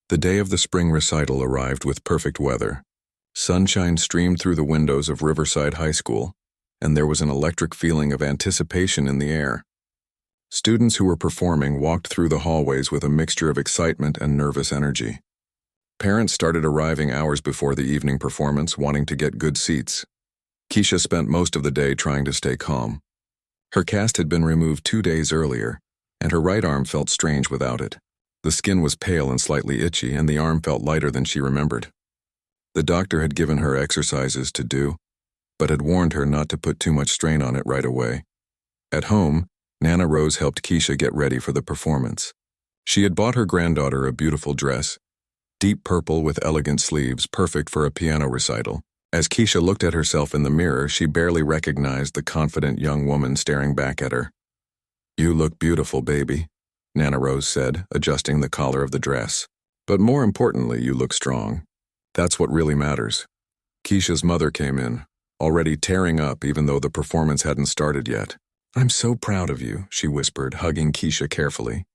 The day of the spring recital arrived with perfect weather. Sunshine streamed through the windows of Riverside High School, and there was an electric feeling of anticipation in the air. Students who were performing walked through the hallways with a mixture of excitement and nervous energy. Parents started arriving hours before the evening performance, wanting to get good seats. Keisha spent most of the day trying to stay calm. Her cast had been removed 2 days earlier, and her right arm felt strange without it. The skin was pale and slightly itchy, and the arm felt lighter than she remembered. The doctor had given her exercises to do, but had warned her not to put too much strain on it right away. At home, Nana Rose helped Keisha get ready for the performance. She had bought her granddaughter a beautiful dress, deep purple with elegant sleeves, perfect for a piano recital. As Keisha looked at herself in the mirror, she barely recognized the confident young woman staring back at her. "You look beautiful, baby," Nana Rose said, adjusting the collar of the dress. "But more importantly, you look strong. That's what really matters." Keisha's mother came in, already tearing up even though the performance hadn't started yet. "I'm so proud of you," she whispered, hugging Keisha carefully.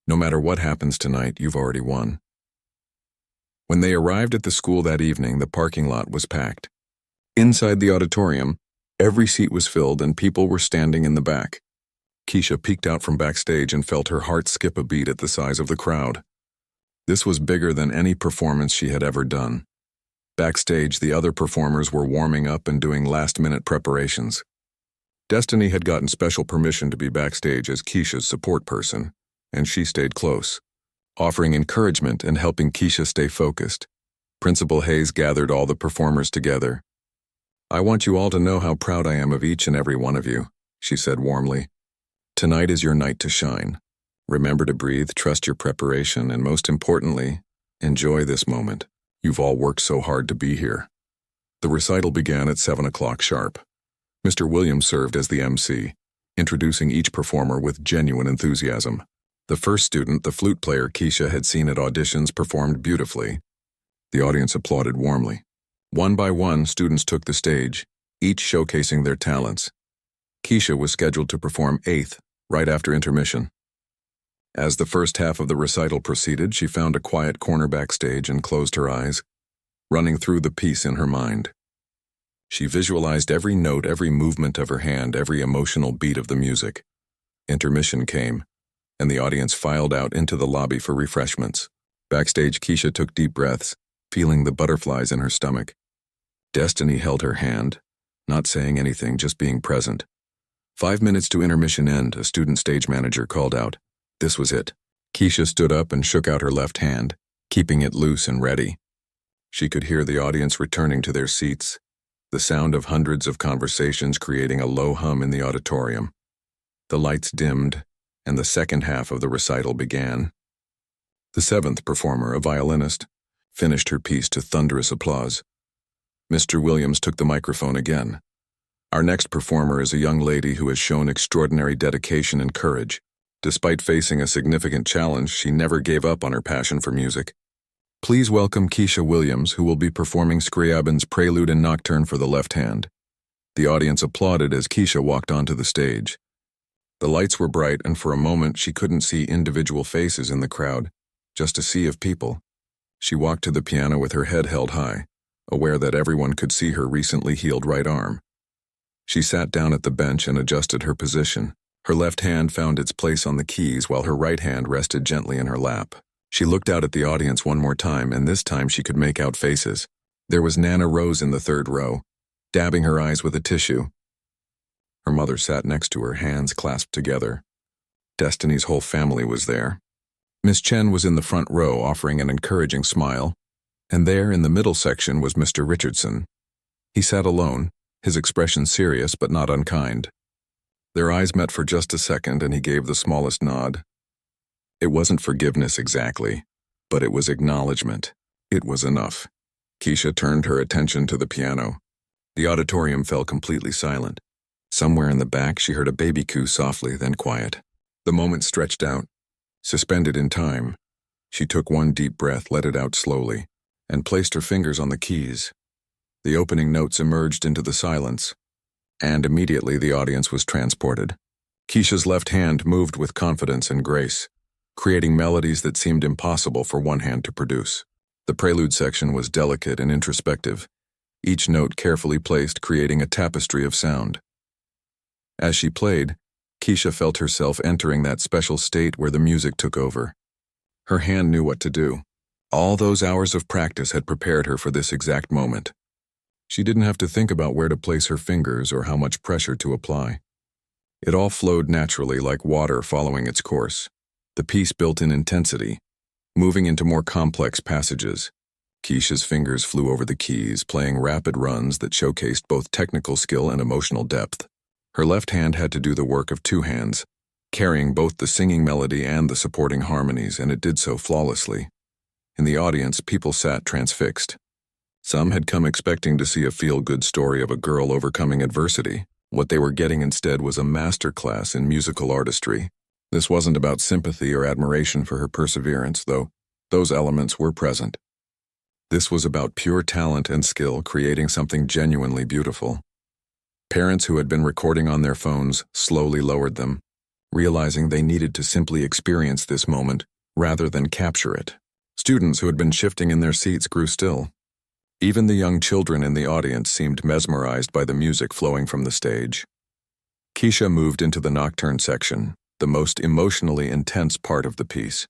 "No matter what happens tonight, you've already won." When they arrived at the school that evening, the parking lot was packed. Inside the auditorium, every seat was filled and people were standing in the back. Keisha peeked out from backstage and felt her heart skip a beat at the size of the crowd. This was bigger than any performance she had ever done. Backstage, the other performers were warming up and doing last-minute preparations. Destiny had gotten special permission to be backstage as Keisha's support person, and she stayed close, offering encouragement and helping Keisha stay focused. Principal Hayes gathered all the performers together. "I want you all to know how proud I am of each and every one of you," she said warmly. "Tonight is your night to shine. Remember to breathe, trust your preparation, and most importantly, enjoy this moment. You've all worked so hard to be here." The recital began at 7 o'clock sharp. Mr. Williams served as the MC, introducing each performer with genuine enthusiasm. The first student, the flute player Keisha had seen at auditions, performed beautifully. The audience applauded warmly. One by one, students took the stage, each showcasing their talents. Keisha was scheduled to perform eighth, right after intermission. As the first half of the recital proceeded, she found a quiet corner backstage and closed her eyes, running through the piece in her mind. She visualized every note, every movement of her hand, every emotional beat of the music. Intermission came, and the audience filed out into the lobby for refreshments. Backstage, Keisha took deep breaths, feeling the butterflies in her stomach. Destiny held her hand, not saying anything, just being present. 5 minutes to intermission end, a student stage manager called out. This was it. Keisha stood up and shook out her left hand, keeping it loose and ready. She could hear the audience returning to their seats, the sound of hundreds of conversations creating a low hum in the auditorium. The lights dimmed, and the second half of the recital began. The seventh performer, a violinist, finished her piece to thunderous applause. Mr. Williams took the microphone again. "Our next performer is a young lady who has shown extraordinary dedication and courage. Despite facing a significant challenge, she never gave up on her passion for music. Please welcome Keisha Williams, who will be performing Scriabin's Prelude and Nocturne for the left hand." The audience applauded as Keisha walked onto the stage. The lights were bright, and for a moment she couldn't see individual faces in the crowd, just a sea of people. She walked to the piano with her head held high, aware that everyone could see her recently healed right arm. She sat down at the bench and adjusted her position. Her left hand found its place on the keys while her right hand rested gently in her lap. She looked out at the audience one more time, and this time she could make out faces. There was Nana Rose in the third row, dabbing her eyes with a tissue. Her mother sat next to her, hands clasped together. Destiny's whole family was there. Miss Chen was in the front row, offering an encouraging smile, and there in the middle section was Mr. Richardson. He sat alone, his expression serious but not unkind. Their eyes met for just a second, and he gave the smallest nod. It wasn't forgiveness exactly, but it was acknowledgement. It was enough. Keisha turned her attention to the piano. The auditorium fell completely silent. Somewhere in the back, she heard a baby coo softly, then quiet. The moment stretched out, suspended in time. She took one deep breath, let it out slowly, and placed her fingers on the keys. The opening notes emerged into the silence, and immediately the audience was transported. Keisha's left hand moved with confidence and grace. creating melodies that seemed impossible for one hand to produce. The prelude section was delicate and introspective, each note carefully placed, creating a tapestry of sound. As she played, Keisha felt herself entering that special state where the music took over. Her hand knew what to do. All those hours of practice had prepared her for this exact moment. She didn't have to think about where to place her fingers or how much pressure to apply. It all flowed naturally like water following its course. The piece built in intensity, moving into more complex passages. Keisha's fingers flew over the keys, playing rapid runs that showcased both technical skill and emotional depth. Her left hand had to do the work of two hands, carrying both the singing melody and the supporting harmonies, and it did so flawlessly. In the audience, people sat transfixed. Some had come expecting to see a feel-good story of a girl overcoming adversity. What they were getting instead was a masterclass in musical artistry. This wasn't about sympathy or admiration for her perseverance, though those elements were present. This was about pure talent and skill creating something genuinely beautiful. Parents who had been recording on their phones slowly lowered them, realizing they needed to simply experience this moment rather than capture it. Students who had been shifting in their seats grew still. Even the young children in the audience seemed mesmerized by the music flowing from the stage. Keisha moved into the nocturne section, the most emotionally intense part of the piece.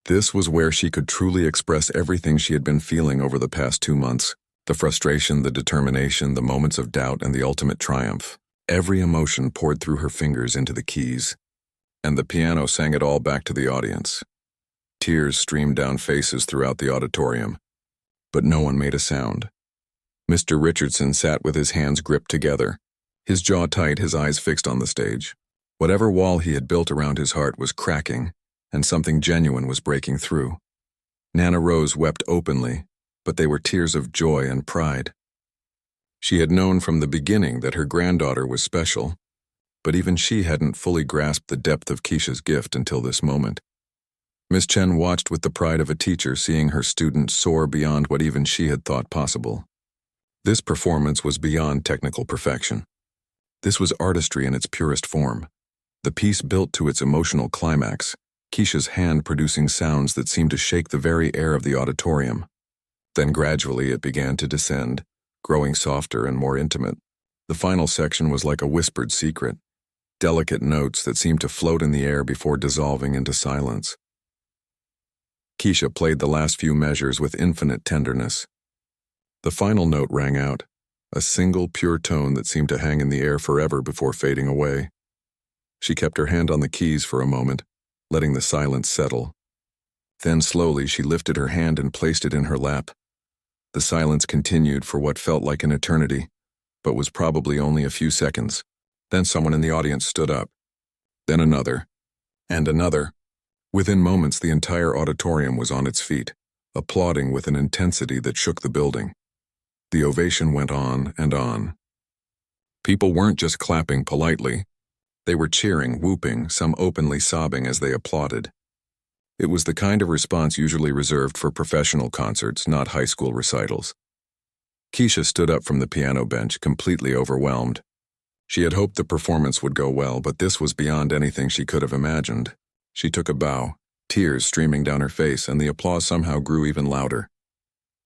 This was where she could truly express everything she had been feeling over the past 2 months. The frustration, the determination, the moments of doubt, and the ultimate triumph. Every emotion poured through her fingers into the keys, and the piano sang it all back to the audience. Tears streamed down faces throughout the auditorium, but no one made a sound. Mr. Richardson sat with his hands gripped together, his jaw tight, his eyes fixed on the stage. Whatever wall he had built around his heart was cracking, and something genuine was breaking through. Nana Rose wept openly, but they were tears of joy and pride. She had known from the beginning that her granddaughter was special, but even she hadn't fully grasped the depth of Keisha's gift until this moment. Miss Chen watched with the pride of a teacher seeing her student soar beyond what even she had thought possible. This performance was beyond technical perfection. This was artistry in its purest form. The piece built to its emotional climax, Keisha's hand producing sounds that seemed to shake the very air of the auditorium. Then gradually it began to descend, growing softer and more intimate. The final section was like a whispered secret, delicate notes that seemed to float in the air before dissolving into silence. Keisha played the last few measures with infinite tenderness. The final note rang out, a single pure tone that seemed to hang in the air forever before fading away. She kept her hand on the keys for a moment, letting the silence settle. Then slowly she lifted her hand and placed it in her lap. The silence continued for what felt like an eternity, but was probably only a few seconds. Then someone in the audience stood up. Then another. And another. Within moments, the entire auditorium was on its feet, applauding with an intensity that shook the building. The ovation went on and on. People weren't just clapping politely. They were cheering, whooping, some openly sobbing as they applauded. It was the kind of response usually reserved for professional concerts, not high school recitals. Keisha stood up from the piano bench, completely overwhelmed. She had hoped the performance would go well, but this was beyond anything she could have imagined. She took a bow, tears streaming down her face, and the applause somehow grew even louder.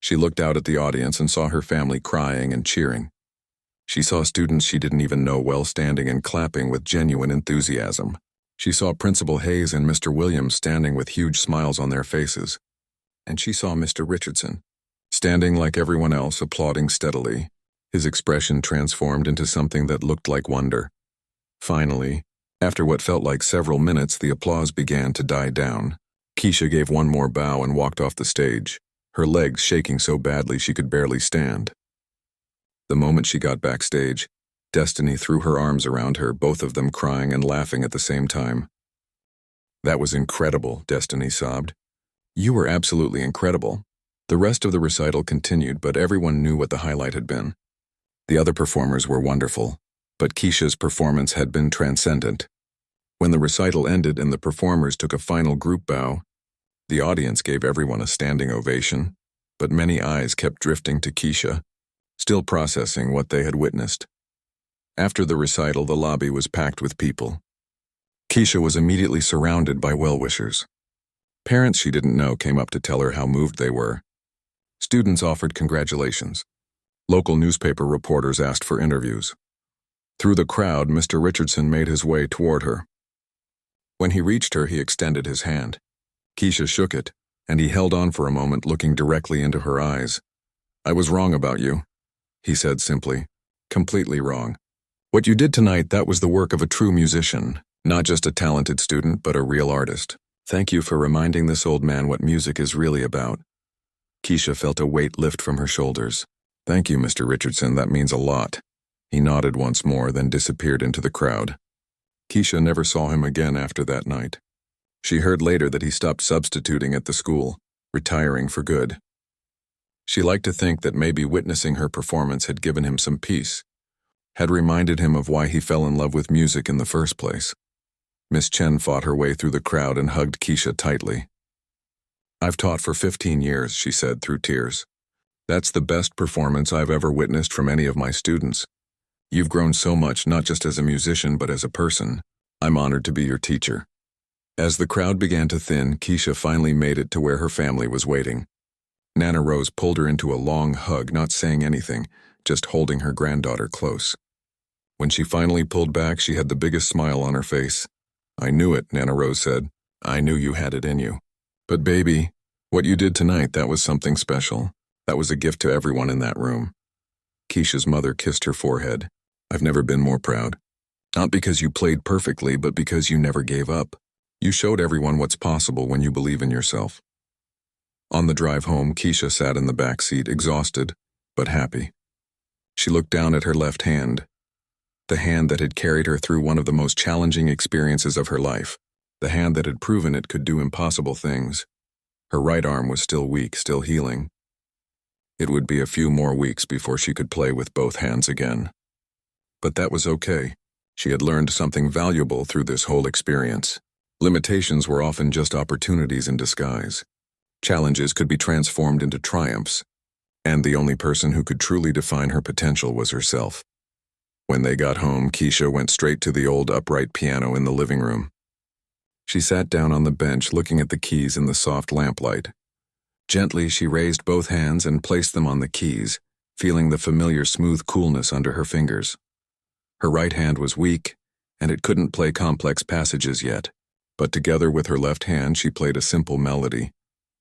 She looked out at the audience and saw her family crying and cheering. She saw students she didn't even know well standing and clapping with genuine enthusiasm. She saw Principal Hayes and Mr. Williams standing with huge smiles on their faces. And she saw Mr. Richardson, standing like everyone else, applauding steadily, his expression transformed into something that looked like wonder. Finally, after what felt like several minutes, the applause began to die down. Keisha gave one more bow and walked off the stage, her legs shaking so badly she could barely stand. The moment she got backstage, Destiny threw her arms around her, both of them crying and laughing at the same time. "That was incredible," Destiny sobbed. "You were absolutely incredible." The rest of the recital continued, but everyone knew what the highlight had been. The other performers were wonderful, but Keisha's performance had been transcendent. When the recital ended and the performers took a final group bow, the audience gave everyone a standing ovation, but many eyes kept drifting to Keisha, still processing what they had witnessed. After the recital, the lobby was packed with people. Keisha was immediately surrounded by well-wishers. Parents she didn't know came up to tell her how moved they were. Students offered congratulations. Local newspaper reporters asked for interviews. Through the crowd, Mr. Richardson made his way toward her. When he reached her, he extended his hand. Keisha shook it, and he held on for a moment, looking directly into her eyes. "I was wrong about you," he said simply. "Completely wrong. What you did tonight, that was the work of a true musician, not just a talented student, but a real artist. Thank you for reminding this old man what music is really about." Keisha felt a weight lift from her shoulders. "Thank you, Mr. Richardson, that means a lot." He nodded once more, then disappeared into the crowd. Keisha never saw him again after that night. She heard later that he stopped substituting at the school, retiring for good. She liked to think that maybe witnessing her performance had given him some peace, had reminded him of why he fell in love with music in the first place. Miss Chen fought her way through the crowd and hugged Keisha tightly. "I've taught for 15 years, she said through tears. "That's the best performance I've ever witnessed from any of my students. You've grown so much, not just as a musician, but as a person. I'm honored to be your teacher." As the crowd began to thin, Keisha finally made it to where her family was waiting. Nana Rose pulled her into a long hug, not saying anything, just holding her granddaughter close. When she finally pulled back, she had the biggest smile on her face. "I knew it," Nana Rose said. "I knew you had it in you. But baby, what you did tonight, that was something special. That was a gift to everyone in that room." Keisha's mother kissed her forehead. "I've never been more proud. Not because you played perfectly, but because you never gave up. You showed everyone what's possible when you believe in yourself." On the drive home, Keisha sat in the back seat, exhausted, but happy. She looked down at her left hand, the hand that had carried her through one of the most challenging experiences of her life, the hand that had proven it could do impossible things. Her right arm was still weak, still healing. It would be a few more weeks before she could play with both hands again. But that was okay. She had learned something valuable through this whole experience. Limitations were often just opportunities in disguise. Challenges could be transformed into triumphs, and the only person who could truly define her potential was herself. When they got home, Keisha went straight to the old upright piano in the living room. She sat down on the bench, looking at the keys in the soft lamplight. Gently, she raised both hands and placed them on the keys, feeling the familiar smooth coolness under her fingers. Her right hand was weak, and it couldn't play complex passages yet, but together with her left hand she played a simple melody,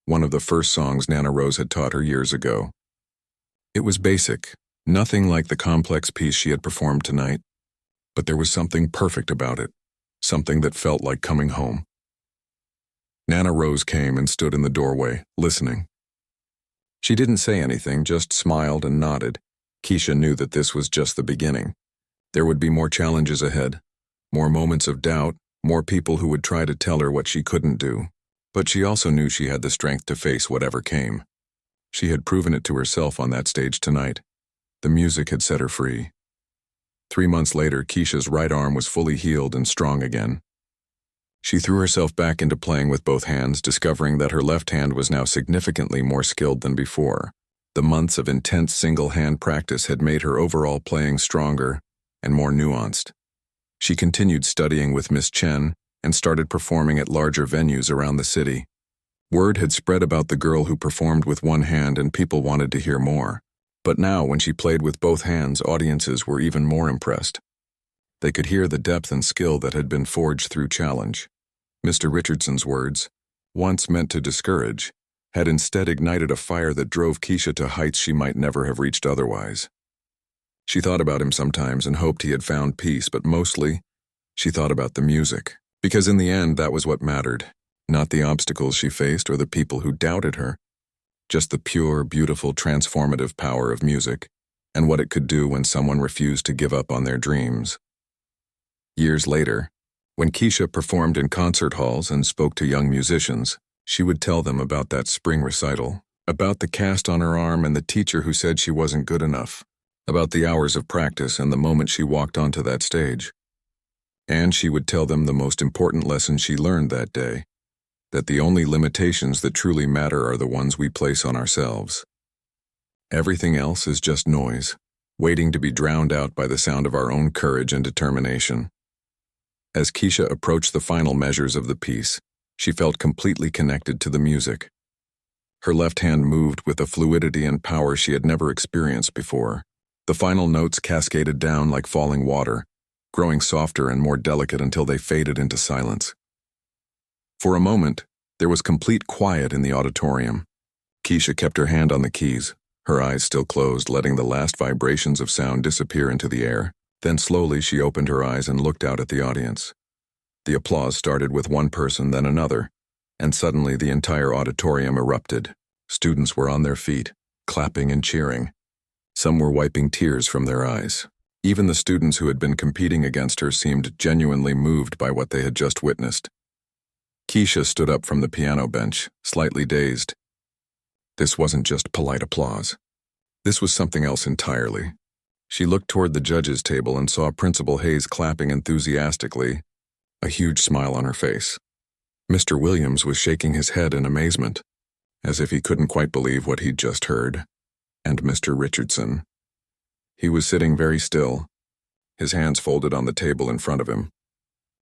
one of the first songs Nana Rose had taught her years ago. It was basic, nothing like the complex piece she had performed tonight, but there was something perfect about it, something that felt like coming home. Nana Rose came and stood in the doorway, listening. She didn't say anything, just smiled and nodded. Keisha knew that this was just the beginning. There would be more challenges ahead, more moments of doubt, more people who would try to tell her what she couldn't do. But she also knew she had the strength to face whatever came. She had proven it to herself on that stage tonight. The music had set her free. 3 months later, Keisha's right arm was fully healed and strong again. She threw herself back into playing with both hands, discovering that her left hand was now significantly more skilled than before. The months of intense single-hand practice had made her overall playing stronger and more nuanced. She continued studying with Miss Chen and started performing at larger venues around the city. Word had spread about the girl who performed with one hand, and people wanted to hear more. But now, when she played with both hands, audiences were even more impressed. They could hear the depth and skill that had been forged through challenge. Mr. Richardson's words, once meant to discourage, had instead ignited a fire that drove Keisha to heights she might never have reached otherwise. She thought about him sometimes and hoped he had found peace, but mostly, she thought about the music. Because in the end, that was what mattered, not the obstacles she faced or the people who doubted her, just the pure, beautiful, transformative power of music, and what it could do when someone refused to give up on their dreams. Years later, when Keisha performed in concert halls and spoke to young musicians, she would tell them about that spring recital, about the cast on her arm and the teacher who said she wasn't good enough, about the hours of practice and the moment she walked onto that stage. And she would tell them the most important lesson she learned that day, that the only limitations that truly matter are the ones we place on ourselves. Everything else is just noise, waiting to be drowned out by the sound of our own courage and determination. As Keisha approached the final measures of the piece, She felt completely connected to the music. Her left hand moved with a fluidity and power she had never experienced before. The final notes cascaded down like falling water, growing softer and more delicate until they faded into silence. For a moment, there was complete quiet in the auditorium. Keisha kept her hand on the keys, her eyes still closed, letting the last vibrations of sound disappear into the air. Then slowly she opened her eyes and looked out at the audience. The applause started with one person, then another, and suddenly the entire auditorium erupted. Students were on their feet, clapping and cheering. Some were wiping tears from their eyes. Even the students who had been competing against her seemed genuinely moved by what they had just witnessed. Keisha stood up from the piano bench, slightly dazed. This wasn't just polite applause. This was something else entirely. She looked toward the judges' table and saw Principal Hayes clapping enthusiastically, a huge smile on her face. Mr. Williams was shaking his head in amazement, as if he couldn't quite believe what he'd just heard. And Mr. Richardson. He was sitting very still, his hands folded on the table in front of him.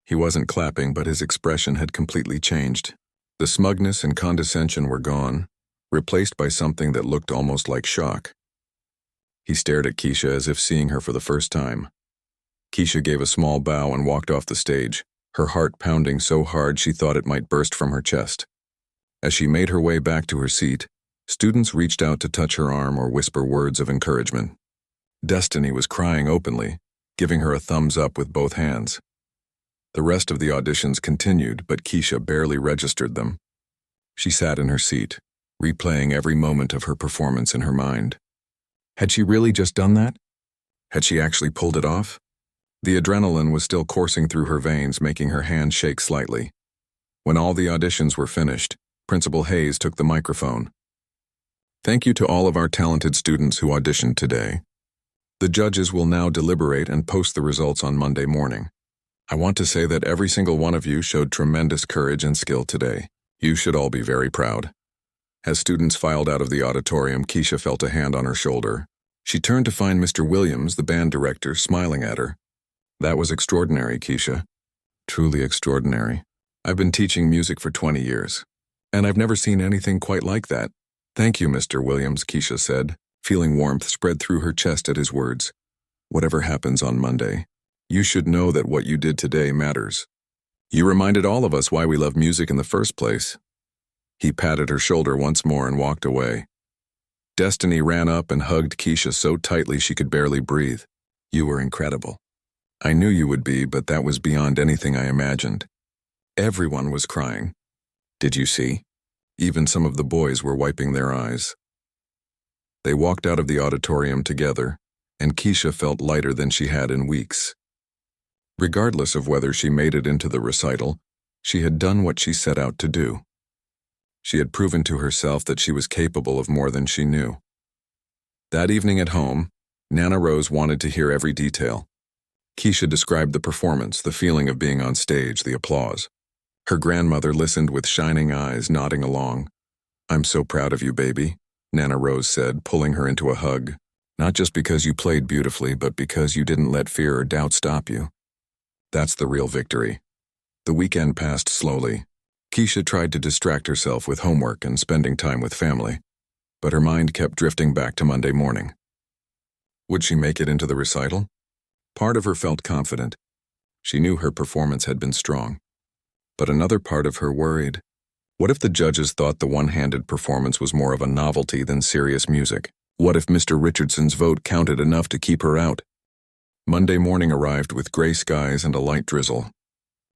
He wasn't clapping, but his expression had completely changed. The smugness and condescension were gone, replaced by something that looked almost like shock. He stared at Keisha as if seeing her for the first time. Keisha gave a small bow and walked off the stage, her heart pounding so hard she thought it might burst from her chest. As she made her way back to her seat, students reached out to touch her arm or whisper words of encouragement. Destiny was crying openly, giving her a thumbs up with both hands. The rest of the auditions continued, but Keisha barely registered them. She sat in her seat, replaying every moment of her performance in her mind. Had she really just done that? Had she actually pulled it off? The adrenaline was still coursing through her veins, making her hand shake slightly. When all the auditions were finished, Principal Hayes took the microphone. Thank you to all of our talented students who auditioned today. The judges will now deliberate and post the results on Monday morning. I want to say that every single one of you showed tremendous courage and skill today. You should all be very proud. As students filed out of the auditorium, Keisha felt a hand on her shoulder. She turned to find Mr. Williams, the band director, smiling at her. That was extraordinary, Keisha. Truly extraordinary. I've been teaching music for 20 years, and I've never seen anything quite like that. Thank you, Mr. Williams, Keisha said, feeling warmth spread through her chest at his words. Whatever happens on Monday, you should know that what you did today matters. You reminded all of us why we love music in the first place. He patted her shoulder once more and walked away. Destiny ran up and hugged Keisha so tightly she could barely breathe. You were incredible. I knew you would be, but that was beyond anything I imagined. Everyone was crying. Did you see? Even some of the boys were wiping their eyes. They walked out of the auditorium together, and Keisha felt lighter than she had in weeks. Regardless of whether she made it into the recital, she had done what she set out to do. She had proven to herself that she was capable of more than she knew. That evening at home, Nana Rose wanted to hear every detail. Keisha described the performance, the feeling of being on stage, the applause. Her grandmother listened with shining eyes, nodding along. I'm so proud of you, baby, Nana Rose said, pulling her into a hug. Not just because you played beautifully, but because you didn't let fear or doubt stop you. That's the real victory. The weekend passed slowly. Keisha tried to distract herself with homework and spending time with family, but her mind kept drifting back to Monday morning. Would she make it into the recital? Part of her felt confident. She knew her performance had been strong. But another part of her worried. What if the judges thought the one-handed performance was more of a novelty than serious music? What if Mr. Richardson's vote counted enough to keep her out? Monday morning arrived with gray skies and a light drizzle.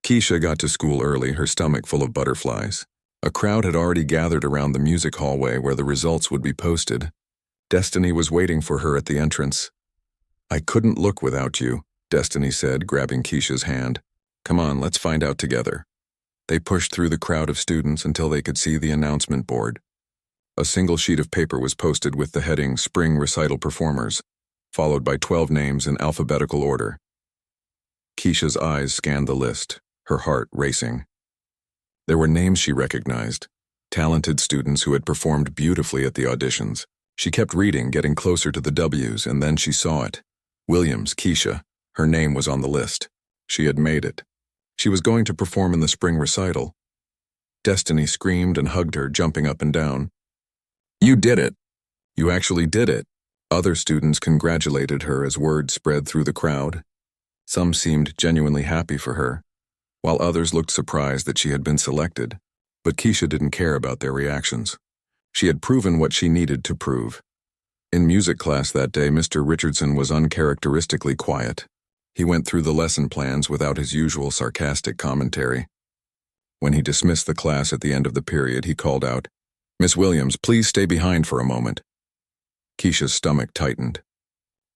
Keisha got to school early, her stomach full of butterflies. A crowd had already gathered around the music hallway where the results would be posted. Destiny was waiting for her at the entrance. I couldn't look without you, Destiny said, grabbing Keisha's hand. Come on, let's find out together. They pushed through the crowd of students until they could see the announcement board. A single sheet of paper was posted with the heading Spring Recital Performers, followed by 12 names in alphabetical order. Keisha's eyes scanned the list, her heart racing. There were names she recognized, talented students who had performed beautifully at the auditions. She kept reading, getting closer to the W's, and then she saw it. Williams, Keisha. Her name was on the list. She had made it. She was going to perform in the spring recital. Destiny screamed and hugged her, jumping up and down. You did it! You actually did it! Other students congratulated her as word spread through the crowd. Some seemed genuinely happy for her, while others looked surprised that she had been selected. But Keisha didn't care about their reactions. She had proven what she needed to prove. In music class that day, Mr. Richardson was uncharacteristically quiet. He went through the lesson plans without his usual sarcastic commentary. When he dismissed the class at the end of the period, he called out, "Miss Williams, please stay behind for a moment." Keisha's stomach tightened.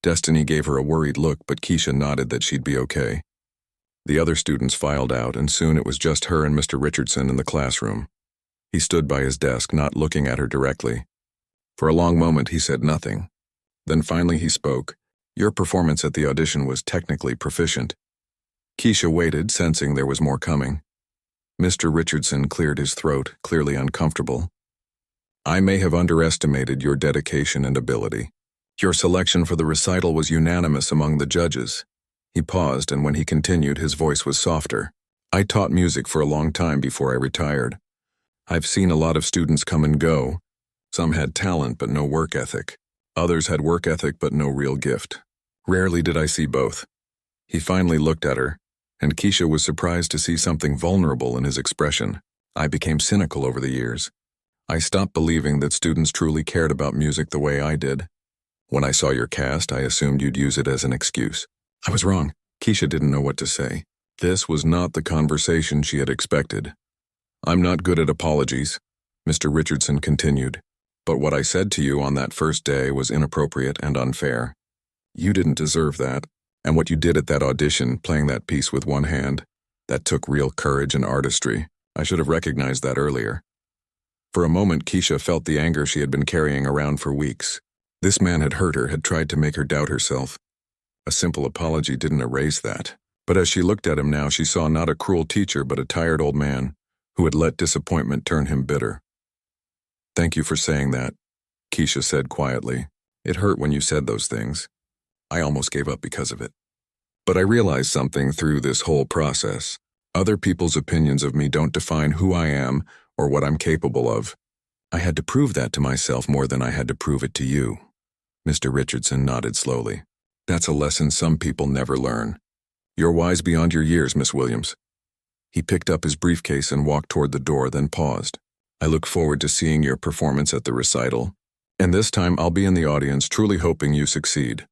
Destiny gave her a worried look, but Keisha nodded that she'd be okay. The other students filed out, and soon it was just her and Mr. Richardson in the classroom. He stood by his desk, not looking at her directly. For a long moment, he said nothing. Then finally he spoke. "Your performance at the audition was technically proficient." Keisha waited, sensing there was more coming. Mr. Richardson cleared his throat, clearly uncomfortable. "I may have underestimated your dedication and ability. Your selection for the recital was unanimous among the judges." He paused, and when he continued, his voice was softer. "I taught music for a long time before I retired. I've seen a lot of students come and go. Some had talent but no work ethic. Others had work ethic but no real gift. Rarely did I see both." He finally looked at her, and Keisha was surprised to see something vulnerable in his expression. "I became cynical over the years. I stopped believing that students truly cared about music the way I did. When I saw your cast, I assumed you'd use it as an excuse. I was wrong." Keisha didn't know what to say. This was not the conversation she had expected. "I'm not good at apologies," Mr. Richardson continued. "But what I said to you on that first day was inappropriate and unfair. You didn't deserve that. And what you did at that audition, playing that piece with one hand, that took real courage and artistry. I should have recognized that earlier." For a moment, Keisha felt the anger she had been carrying around for weeks. This man had hurt her, had tried to make her doubt herself. A simple apology didn't erase that. But as she looked at him now, she saw not a cruel teacher but a tired old man who had let disappointment turn him bitter. "Thank you for saying that," Keisha said quietly. "It hurt when you said those things. I almost gave up because of it. But I realized something through this whole process. Other people's opinions of me don't define who I am or what I'm capable of. I had to prove that to myself more than I had to prove it to you." Mr. Richardson nodded slowly. "That's a lesson some people never learn. You're wise beyond your years, Miss Williams." He picked up his briefcase and walked toward the door, then paused. "I look forward to seeing your performance at the recital. And this time I'll be in the audience, truly hoping you succeed."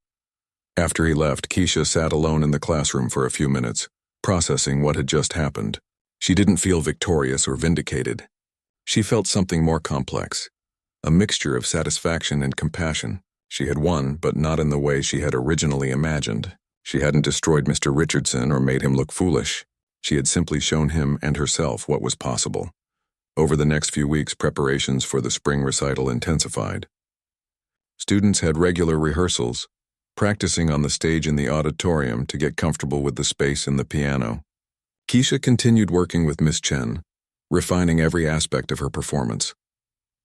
After he left, Keisha sat alone in the classroom for a few minutes, processing what had just happened. She didn't feel victorious or vindicated. She felt something more complex, a mixture of satisfaction and compassion. She had won, but not in the way she had originally imagined. She hadn't destroyed Mr. Richardson or made him look foolish. She had simply shown him and herself what was possible. Over the next few weeks, preparations for the spring recital intensified. Students had regular rehearsals, practicing on the stage in the auditorium to get comfortable with the space and the piano. Keisha continued working with Miss Chen, refining every aspect of her performance.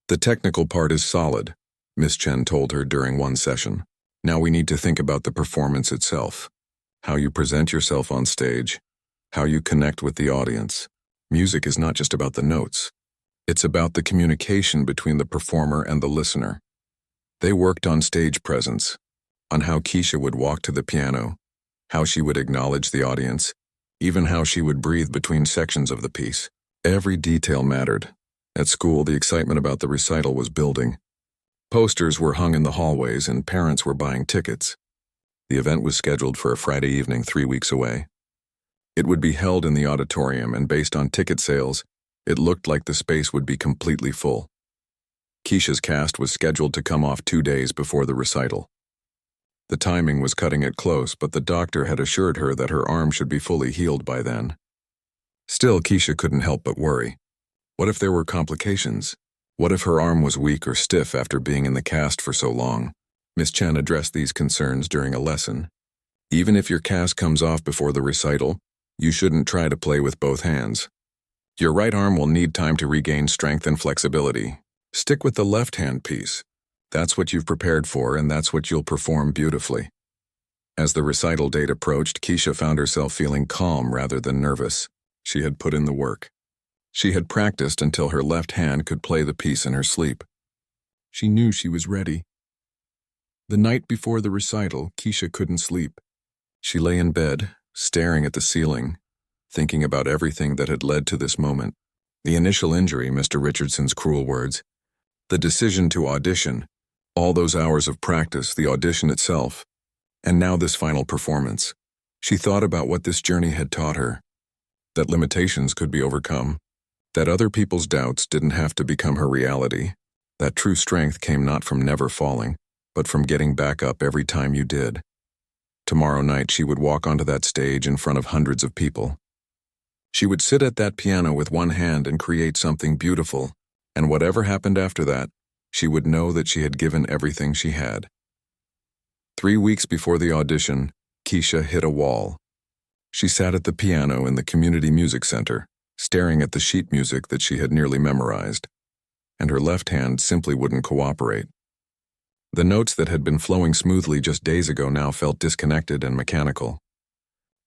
"The technical part is solid," Miss Chen told her during one session. "Now we need to think about the performance itself. How you present yourself on stage, how you connect with the audience. Music is not just about the notes. It's about the communication between the performer and the listener." They worked on stage presence, on how Keisha would walk to the piano, how she would acknowledge the audience, even how she would breathe between sections of the piece. Every detail mattered. At school, the excitement about the recital was building. Posters were hung in the hallways and parents were buying tickets. The event was scheduled for a Friday evening 3 weeks away. It would be held in the auditorium, and based on ticket sales, it looked like the space would be completely full. Keisha's cast was scheduled to come off 2 days before the recital. The timing was cutting it close, but the doctor had assured her that her arm should be fully healed by then. Still, Keisha couldn't help but worry. What if there were complications? What if her arm was weak or stiff after being in the cast for so long? Miss Chen addressed these concerns during a lesson. "Even if your cast comes off before the recital, you shouldn't try to play with both hands. Your right arm will need time to regain strength and flexibility. Stick with the left-hand piece. That's what you've prepared for, and that's what you'll perform beautifully." As the recital date approached, Keisha found herself feeling calm rather than nervous. She had put in the work. She had practiced until her left hand could play the piece in her sleep. She knew she was ready. The night before the recital, Keisha couldn't sleep. She lay in bed, staring at the ceiling, thinking about everything that had led to this moment. The initial injury, Mr. Richardson's cruel words, the decision to audition, all those hours of practice, the audition itself, and now this final performance. She thought about what this journey had taught her, that limitations could be overcome, that other people's doubts didn't have to become her reality, that true strength came not from never falling, but from getting back up every time you did. Tomorrow night she would walk onto that stage in front of hundreds of people. She would sit at that piano with one hand and create something beautiful, and whatever happened after that, she would know that she had given everything she had. 3 weeks before the audition, Keisha hit a wall. She sat at the piano in the community music center, staring at the sheet music that she had nearly memorized, and her left hand simply wouldn't cooperate. The notes that had been flowing smoothly just days ago now felt disconnected and mechanical.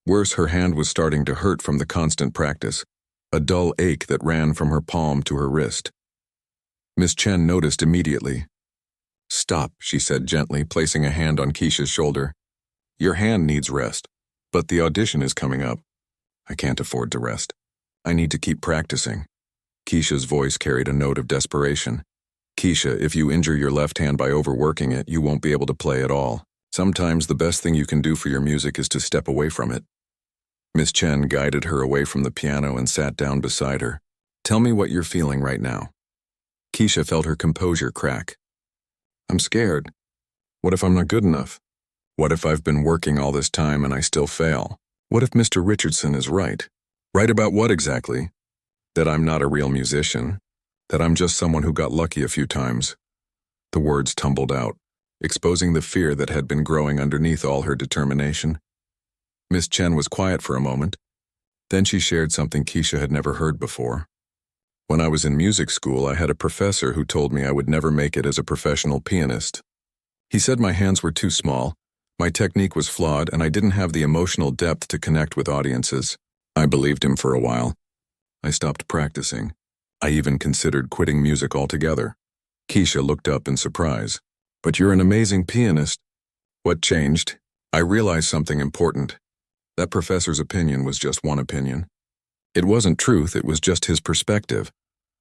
Worse, her hand was starting to hurt from the constant practice, a dull ache that ran from her palm to her wrist. Miss Chen noticed immediately. "Stop," she said gently, placing a hand on Keisha's shoulder. "Your hand needs rest, but the audition is coming up. I can't afford to rest. I need to keep practicing." Keisha's voice carried a note of desperation. "Keisha, if you injure your left hand by overworking it, you won't be able to play at all. Sometimes the best thing you can do for your music is to step away from it." Miss Chen guided her away from the piano and sat down beside her. "Tell me what you're feeling right now." Keisha felt her composure crack. "I'm scared. What if I'm not good enough? What if I've been working all this time and I still fail? What if Mr. Richardson is right? Right about what exactly? That I'm not a real musician? That I'm just someone who got lucky a few times?" The words tumbled out, exposing the fear that had been growing underneath all her determination. Miss Chen was quiet for a moment. Then she shared something Keisha had never heard before. "When I was in music school, I had a professor who told me I would never make it as a professional pianist. He said my hands were too small, my technique was flawed, and I didn't have the emotional depth to connect with audiences. I believed him for a while. I stopped practicing. I even considered quitting music altogether." Keisha looked up in surprise. "But you're an amazing pianist." "What changed? I realized something important. That professor's opinion was just one opinion. It wasn't truth, it was just his perspective,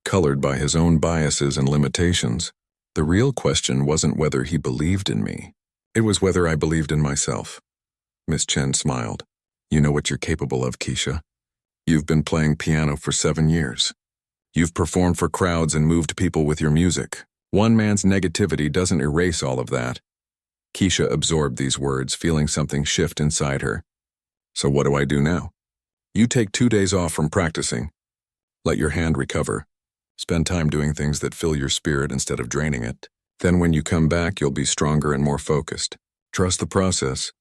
colored by his own biases and limitations. The real question wasn't whether he believed in me. It was whether I believed in myself." Miss Chen smiled. "You know what you're capable of, Keisha. You've been playing piano for 7 years. You've performed for crowds and moved people with your music. One man's negativity doesn't erase all of that." Keisha absorbed these words, feeling something shift inside her. "So what do I do now?" "You take 2 days off from practicing. Let your hand recover. Spend time doing things that fill your spirit instead of draining it. Then when you come back, you'll be stronger and more focused. Trust the process."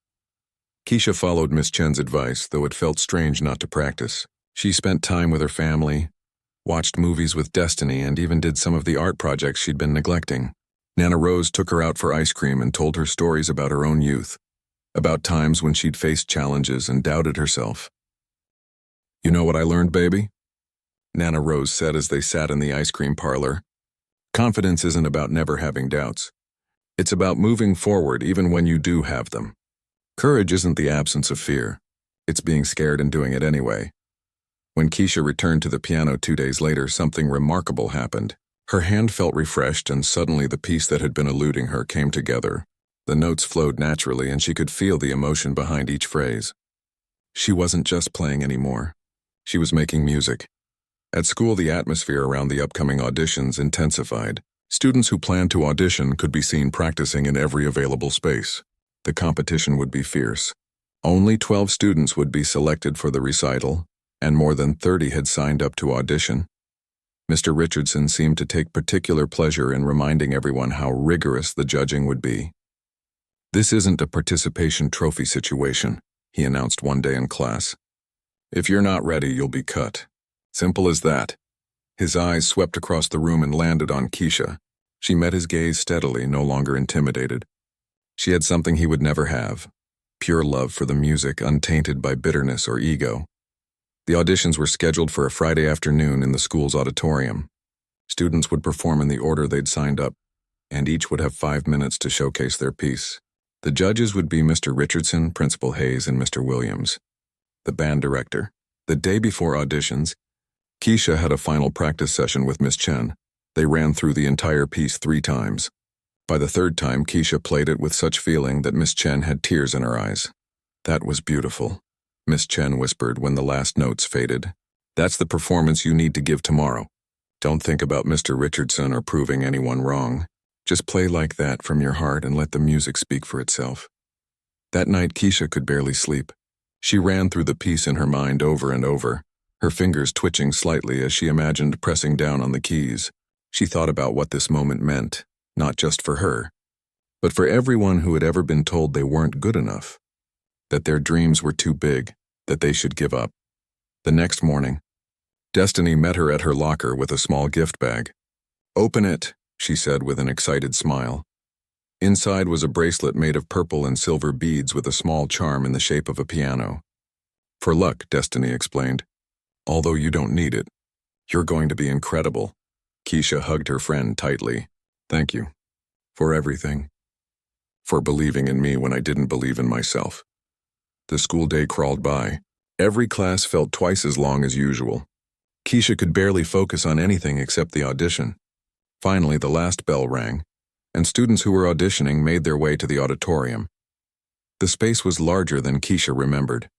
Keisha followed Miss Chen's advice, though it felt strange not to practice. She spent time with her family, watched movies with Destiny, and even did some of the art projects she'd been neglecting. Nana Rose took her out for ice cream and told her stories about her own youth, about times when she'd faced challenges and doubted herself. "You know what I learned, baby?" Nana Rose said as they sat in the ice cream parlor. "Confidence isn't about never having doubts. It's about moving forward even when you do have them. Courage isn't the absence of fear. It's being scared and doing it anyway." When Keisha returned to the piano 2 days later, something remarkable happened. Her hand felt refreshed, and suddenly the piece that had been eluding her came together. The notes flowed naturally, and she could feel the emotion behind each phrase. She wasn't just playing anymore. She was making music. At school, the atmosphere around the upcoming auditions intensified. Students who planned to audition could be seen practicing in every available space. The competition would be fierce. Only 12 students would be selected for the recital, and more than 30 had signed up to audition. Mr. Richardson seemed to take particular pleasure in reminding everyone how rigorous the judging would be. "This isn't a participation trophy situation," he announced one day in class. "If you're not ready, you'll be cut. Simple as that." His eyes swept across the room and landed on Keisha. She met his gaze steadily, no longer intimidated. She had something he would never have: pure love for the music, untainted by bitterness or ego. The auditions were scheduled for a Friday afternoon in the school's auditorium. Students would perform in the order they'd signed up, and each would have 5 minutes to showcase their piece. The judges would be Mr. Richardson, Principal Hayes, and Mr. Williams, the band director. The day before auditions, Keisha had a final practice session with Miss Chen. They ran through the entire piece 3 times. By the 3rd time, Keisha played it with such feeling that Miss Chen had tears in her eyes. "That was beautiful," Miss Chen whispered when the last notes faded. "That's the performance you need to give tomorrow. Don't think about Mr. Richardson or proving anyone wrong. Just play like that from your heart and let the music speak for itself." That night, Keisha could barely sleep. She ran through the piece in her mind over and over, her fingers twitching slightly as she imagined pressing down on the keys. She thought about what this moment meant, not just for her, but for everyone who had ever been told they weren't good enough, that their dreams were too big, that they should give up. The next morning, Destiny met her at her locker with a small gift bag. "Open it," she said with an excited smile. Inside was a bracelet made of purple and silver beads with a small charm in the shape of a piano. "For luck," Destiny explained. "Although you don't need it. You're going to be incredible." Keisha hugged her friend tightly. "Thank you. For everything. For believing in me when I didn't believe in myself." The school day crawled by. Every class felt twice as long as usual. Keisha could barely focus on anything except the audition. Finally, the last bell rang, and students who were auditioning made their way to the auditorium. The space was larger than Keisha remembered.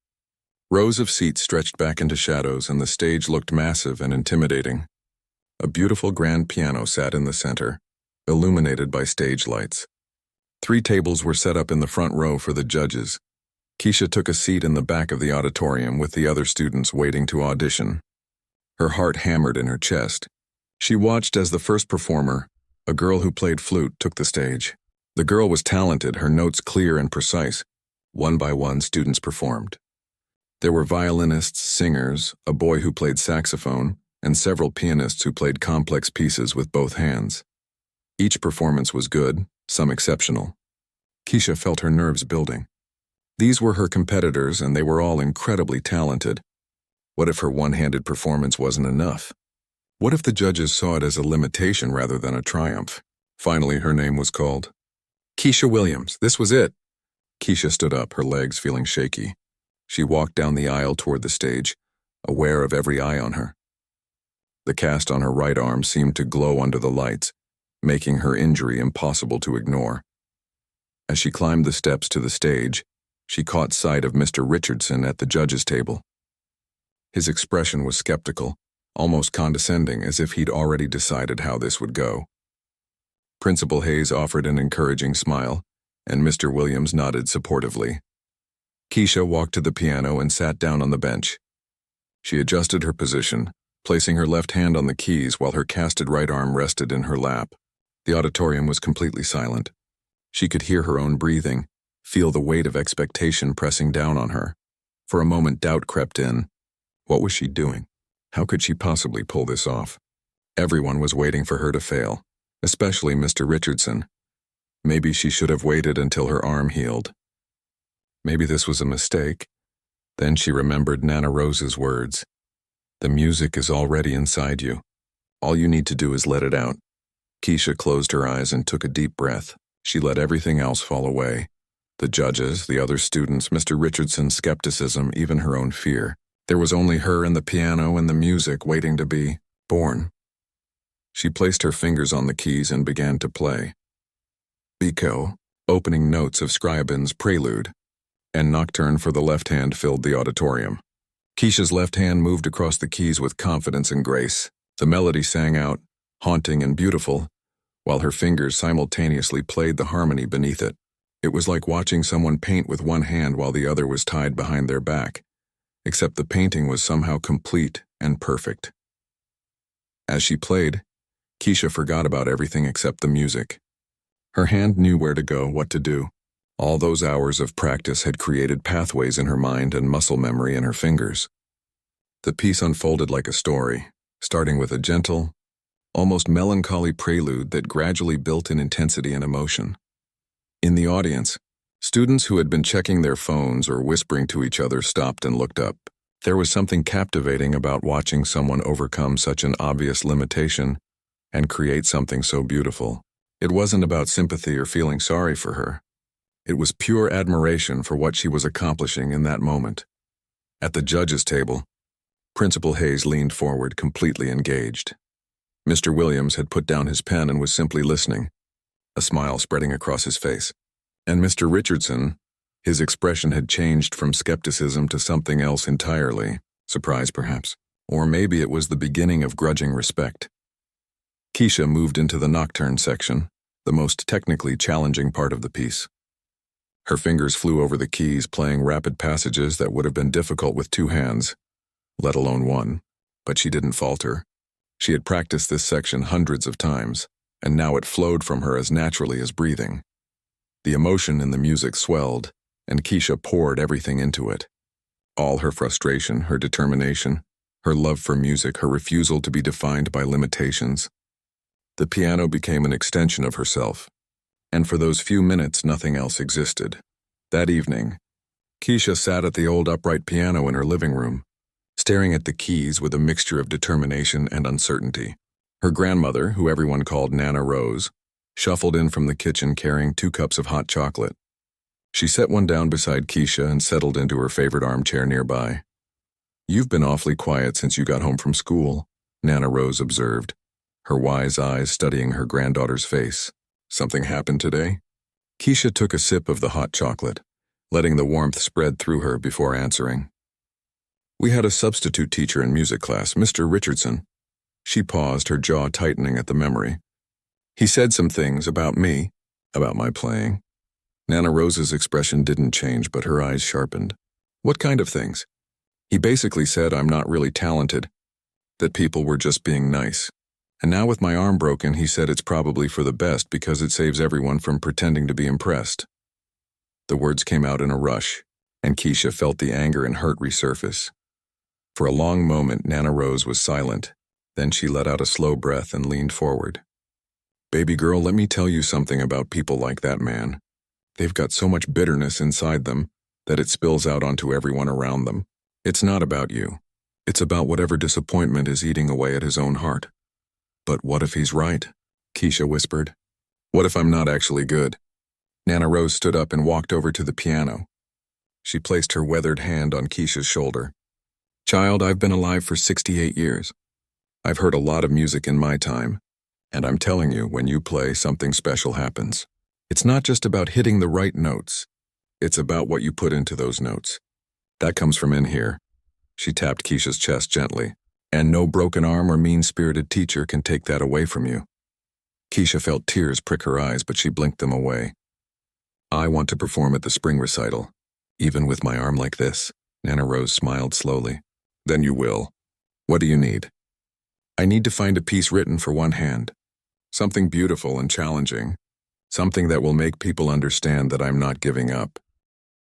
Rows of seats stretched back into shadows, and the stage looked massive and intimidating. A beautiful grand piano sat in the center, illuminated by stage lights. 3 tables were set up in the front row for the judges. Keisha took a seat in the back of the auditorium with the other students waiting to audition. Her heart hammered in her chest. She watched as the first performer, a girl who played flute, took the stage. The girl was talented, her notes clear and precise. One by one, students performed. There were violinists, singers, a boy who played saxophone, and several pianists who played complex pieces with both hands. Each performance was good, some exceptional. Keisha felt her nerves building. These were her competitors, and they were all incredibly talented. What if her one-handed performance wasn't enough? What if the judges saw it as a limitation rather than a triumph? Finally, her name was called. "Keisha Williams, this was it." Keisha stood up, her legs feeling shaky. She walked down the aisle toward the stage, aware of every eye on her. The cast on her right arm seemed to glow under the lights, making her injury impossible to ignore. As she climbed the steps to the stage, she caught sight of Mr. Richardson at the judges' table. His expression was skeptical, almost condescending, as if he'd already decided how this would go. Principal Hayes offered an encouraging smile, and Mr. Williams nodded supportively. Keisha walked to the piano and sat down on the bench. She adjusted her position, placing her left hand on the keys while her casted right arm rested in her lap. The auditorium was completely silent. She could hear her own breathing, feel the weight of expectation pressing down on her. For a moment, doubt crept in. What was she doing? How could she possibly pull this off? Everyone was waiting for her to fail, especially Mr. Richardson. Maybe she should have waited until her arm healed. Maybe this was a mistake. Then she remembered Nana Rose's words. "The music is already inside you. All you need to do is let it out." Keisha closed her eyes and took a deep breath. She let everything else fall away. The judges, the other students, Mr. Richardson's skepticism, even her own fear. There was only her and the piano and the music waiting to be born. She placed her fingers on the keys and began to play. Biko, opening notes of Scriabin's Prelude, and Nocturne for the left hand filled the auditorium. Keisha's left hand moved across the keys with confidence and grace. The melody sang out, haunting and beautiful, while her fingers simultaneously played the harmony beneath it. It was like watching someone paint with one hand while the other was tied behind their back, except the painting was somehow complete and perfect. As she played, Keisha forgot about everything except the music. Her hand knew where to go, what to do. All those hours of practice had created pathways in her mind and muscle memory in her fingers. The piece unfolded like a story, starting with a gentle, almost melancholy prelude that gradually built in intensity and emotion. In the audience, students who had been checking their phones or whispering to each other stopped and looked up. There was something captivating about watching someone overcome such an obvious limitation and create something so beautiful. It wasn't about sympathy or feeling sorry for her. It was pure admiration for what she was accomplishing in that moment. At the judges' table, Principal Hayes leaned forward, completely engaged. Mr. Williams had put down his pen and was simply listening, a smile spreading across his face. And Mr. Richardson, his expression had changed from skepticism to something else entirely, surprise perhaps, or maybe it was the beginning of grudging respect. Keisha moved into the nocturne section, the most technically challenging part of the piece. Her fingers flew over the keys, playing rapid passages that would have been difficult with two hands, let alone one, but she didn't falter. She had practiced this section hundreds of times, and now it flowed from her as naturally as breathing. The emotion in the music swelled, and Keisha poured everything into it. All her frustration, her determination, her love for music, her refusal to be defined by limitations. The piano became an extension of herself, and for those few minutes nothing else existed. That evening, Keisha sat at the old upright piano in her living room, staring at the keys with a mixture of determination and uncertainty. Her grandmother, who everyone called Nana Rose, shuffled in from the kitchen carrying 2 cups of hot chocolate. She set one down beside Keisha and settled into her favorite armchair nearby. "You've been awfully quiet since you got home from school," Nana Rose observed, her wise eyes studying her granddaughter's face. "Something happened today?" Keisha took a sip of the hot chocolate, letting the warmth spread through her before answering. "We had a substitute teacher in music class, Mr. Richardson." She paused, her jaw tightening at the memory. "He said some things about me, about my playing." Nana Rose's expression didn't change, but her eyes sharpened. "What kind of things?" "He basically said I'm not really talented, that people were just being nice. And now with my arm broken, he said it's probably for the best because it saves everyone from pretending to be impressed." The words came out in a rush, and Keisha felt the anger and hurt resurface. For a long moment, Nana Rose was silent. Then she let out a slow breath and leaned forward. "Baby girl, let me tell you something about people like that man. They've got so much bitterness inside them that it spills out onto everyone around them. It's not about you. It's about whatever disappointment is eating away at his own heart." "But what if he's right?" Keisha whispered. "What if I'm not actually good?" Nana Rose stood up and walked over to the piano. She placed her weathered hand on Keisha's shoulder. "Child, I've been alive for 68 years. I've heard a lot of music in my time, and I'm telling you, when you play, something special happens. It's not just about hitting the right notes. It's about what you put into those notes. That comes from in here." She tapped Keisha's chest gently. "And no broken arm or mean-spirited teacher can take that away from you." Keisha felt tears prick her eyes, but she blinked them away. "I want to perform at the spring recital, even with my arm like this." Nana Rose smiled slowly. "Then you will. What do you need?" "I need to find a piece written for one hand. Something beautiful and challenging. Something that will make people understand that I'm not giving up."